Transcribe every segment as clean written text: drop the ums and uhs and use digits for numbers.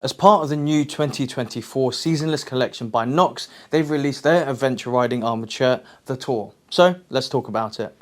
As part of the new 2024 Seasonless collection by Knox, they've released their adventure riding armoured shirt, the Tor. So let's talk about it.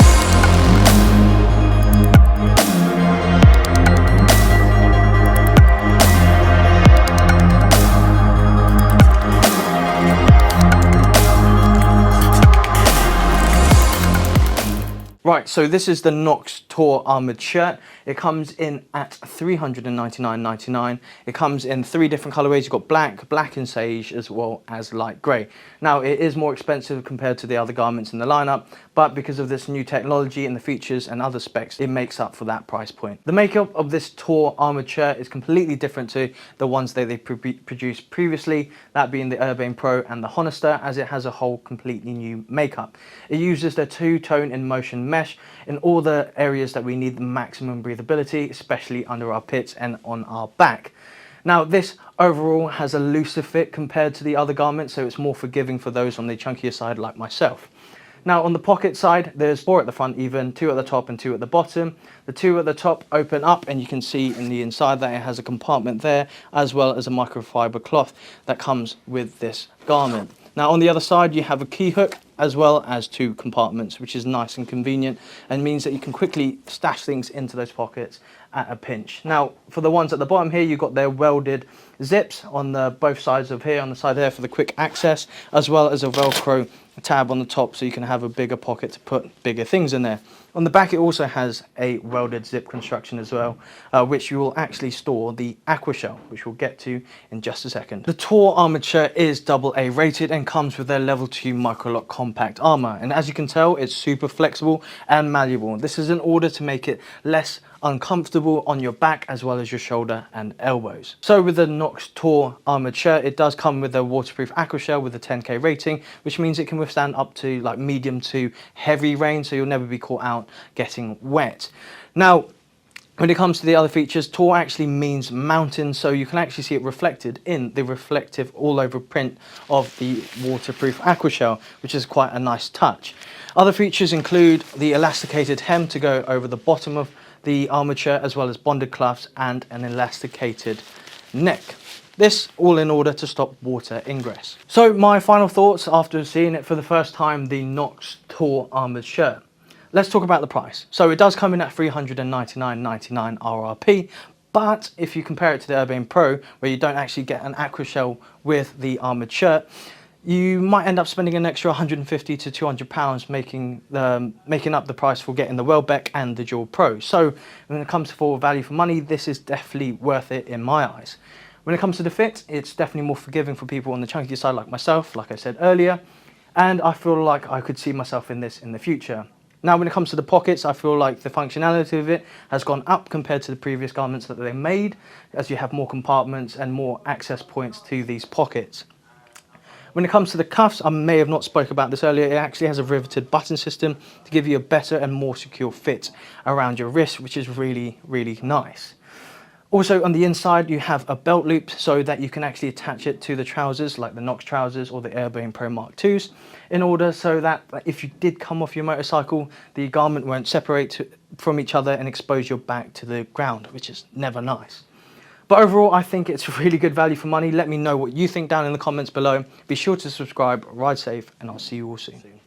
Right, so this is the Knox Tor Armoured Shirt. It comes in at $399.99. It comes in 3 different colorways. You've got black and sage, as well as light grey. Now, it is more expensive compared to the other garments in the lineup, but because of this new technology and the features and other specs, it makes up for that price point. The makeup of this Tor Armoured Shirt is completely different to the ones that they produced previously, that being the Urbane Pro and the Honester, as it has a whole completely new makeup. It uses the two-tone in motion mesh in all the areas that we need the maximum breathability, especially under our pits and on our back. Now, this overall has a looser fit compared to the other garments, so it's more forgiving for those on the chunkier side like myself. Now, on the pocket side, there's 4 at the front even, 2 at the top and 2 at the bottom. The 2 at the top open up, and you can see in the inside that it has a compartment there, as well as a microfiber cloth that comes with this garment. Now, on the other side, you have a key hook as well as 2 compartments, which is nice and convenient and means that you can quickly stash things into those pockets at a pinch. Now, for the ones at the bottom here, you've got their welded zips on both sides of here, on the side there for the quick access, as well as a Velcro tab on the top so you can have a bigger pocket to put bigger things in there. On the back, it also has a welded zip construction as well, which you will actually store the aqua shell, which we'll get to in just a second. The Tor Armoured Shirt is AA rated and comes with their level 2 microlock compact armor. And as you can tell, it's super flexible and malleable. This is in order to make it less uncomfortable on your back as well as your shoulder and elbows. So with the Knox Tor Armoured Shirt, it does come with a waterproof aqua shell with a 10K rating, which means it can withstand up to like medium to heavy rain, so you'll never be caught out getting wet. Now, when it comes to the other features, Tor actually means mountain, so you can actually see it reflected in the reflective all over print of the waterproof aqua shell, which is quite a nice touch. Other features include the elasticated hem to go over the bottom of the armoured shirt, as well as bonded cuffs and an elasticated neck. This all in order to stop water ingress. So my final thoughts after seeing it for the first time, the Knox Tor Armoured Shirt. Let's talk about the price. So it does come in at $399.99 RRP, but if you compare it to the Urbane Pro, where you don't actually get an aqua shell with the armoured shirt, you might end up spending an extra £150 to £200 making up the price for getting the Welbeck and the Dual Pro. So when it comes for value for money, this is definitely worth it in my eyes. When it comes to the fit, it's definitely more forgiving for people on the chunky side like myself, like I said earlier, and I feel like I could see myself in this in the future. Now, when it comes to the pockets, I feel like the functionality of it has gone up compared to the previous garments that they made, as you have more compartments and more access points to these pockets. When it comes to the cuffs, I may have not spoke about this earlier, it actually has a riveted button system to give you a better and more secure fit around your wrist, which is really, really nice. Also on the inside, you have a belt loop so that you can actually attach it to the trousers, like the Knox trousers or the Urbane Pro Mark IIs, in order so that if you did come off your motorcycle, the garment won't separate from each other and expose your back to the ground, which is never nice. But overall, I think it's really good value for money. Let me know what you think down in the comments below. Be sure to subscribe, ride safe, and I'll see you all soon.